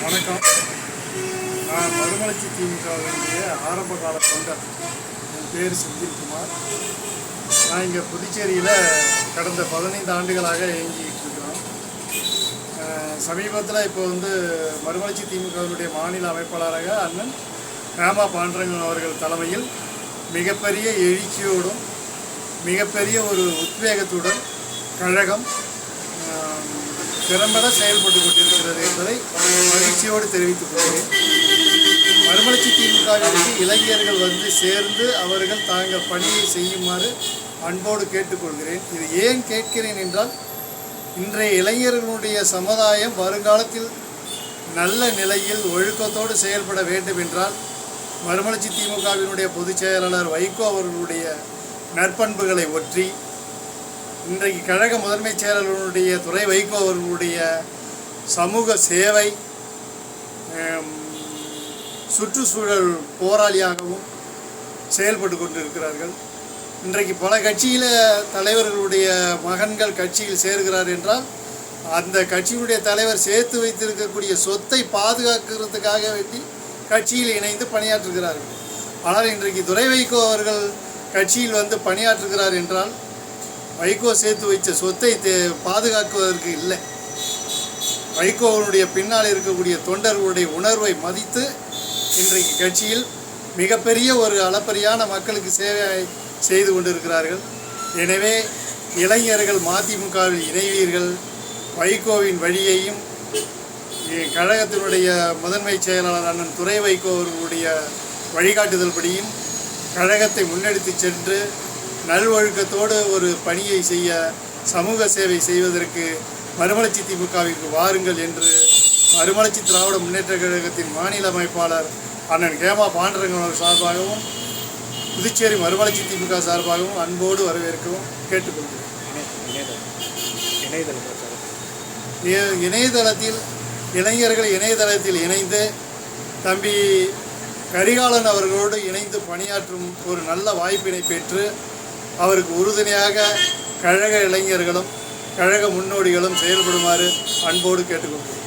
வணக்கம். நான் மறுமலர்ச்சி திமுகவினுடைய ஆரம்ப கால தொண்டர். என் பேர் செந்தில்குமார். நான் இங்கே புதுச்சேரியில் கடந்த 15 ஆண்டுகளாக இயங்கிக்கிட்டு இருக்கிறோம். சமீபத்தில் இப்போ மறுமலர்ச்சி திமுகவினுடைய மாநில அமைப்பாளராக அண்ணன் ஹேமா பாண்டரங்கன் அவர்கள் தலைமையில் மிகப்பெரிய எழுச்சியோடும் மிகப்பெரிய ஒரு உத்வேகத்துடன் கழகம் திறம்பட செயல்பட்டு கொண்டிருக்கிறது என்பதை மகிழ்ச்சியோடு தெரிவித்துக் கொள்கிறேன். மறுமலர்ச்சி திமுகவிற்கு இளைஞர்கள் சேர்ந்து அவர்கள் தாங்கள் பணியை செய்யுமாறு அன்போடு கேட்டுக்கொள்கிறேன். இது ஏன் கேட்கிறேன் என்றால், இன்றைய இளைஞர்களுடைய சமுதாயம் வருங்காலத்தில் நல்ல நிலையில் ஒழுக்கத்தோடு செயல்பட வேண்டும் என்றால் மறுமலர்ச்சி திமுகவினுடைய பொதுச் செயலாளர் வைகோ அவர்களுடைய நற்பண்புகளை ஒற்றி, இன்றைக்கு கழக முதன்மை செயலாளருடைய துரை வைகோ அவர்களுடைய சமூக சேவை, சுற்றுச்சூழல் போராளியாகவும் செயல்பட்டு கொண்டிருக்கிறார்கள். இன்றைக்கு பல கட்சியில் தலைவர்களுடைய மகன்கள் கட்சியில் சேர்கிறார் என்றால் அந்த கட்சியினுடைய தலைவர் சேர்த்து வைத்திருக்கக்கூடிய சொத்தை பாதுகாக்கிறதுக்காக வேண்டி கட்சியில் இணைந்து பணியாற்றுகிறார்கள். ஆனால் இன்றைக்கு துரை வைகோ அவர்கள் கட்சியில் பணியாற்றுகிறார் என்றால் வைகோ சேர்த்து வைத்த சொத்தை பாதுகாக்குவதற்கு இல்லை. வைகோவனுடைய பின்னால் இருக்கக்கூடிய தொண்டர்களுடைய உணர்வை மதித்து இன்றைக்கு கட்சியில் மிகப்பெரிய ஒரு அளப்பரியான மக்களுக்கு சேவை செய்து கொண்டிருக்கிறார்கள். எனவே இளைஞர்கள் மதிமுகவில் இணைவீர்கள். வைகோவின் வழியையும் கழகத்தினுடைய முதன்மை செயலாளர் அண்ணன் துரை வைகோ அவர்களுடைய வழிகாட்டுதல் படியும் கழகத்தை முன்னெடுத்து சென்று நல்வொழுக்கத்தோடு ஒரு பணியை செய்ய, சமூக சேவை செய்வதற்கு மறுமலர்ச்சி திமுகவிற்கு வாருங்கள் என்று மறுமலர்ச்சி திராவிட முன்னேற்ற கழகத்தின் மாநில அமைப்பாளர் அண்ணன் ஹேமா பாண்டரங்கன் அவர்கள் சார்பாகவும் புதுச்சேரி மறுமலர்ச்சி திமுக சார்பாகவும் அன்போடு வரவேற்கவும் கேட்டுக்கொள்கிறேன். இணையதளத்தில் இளைஞர்கள் இணையதளத்தில் இணைந்து தம்பி கரிகாலன் அவர்களோடு இணைந்து பணியாற்றும் ஒரு நல்ல வாய்ப்பினை பெற்று அவருக்கு உறுதுணையாக கழக இளைஞர்களும் கழக முன்னோடிகளும் செயல்படுமாறு அன்போடு கேட்டுக்கொள்கிறேன்.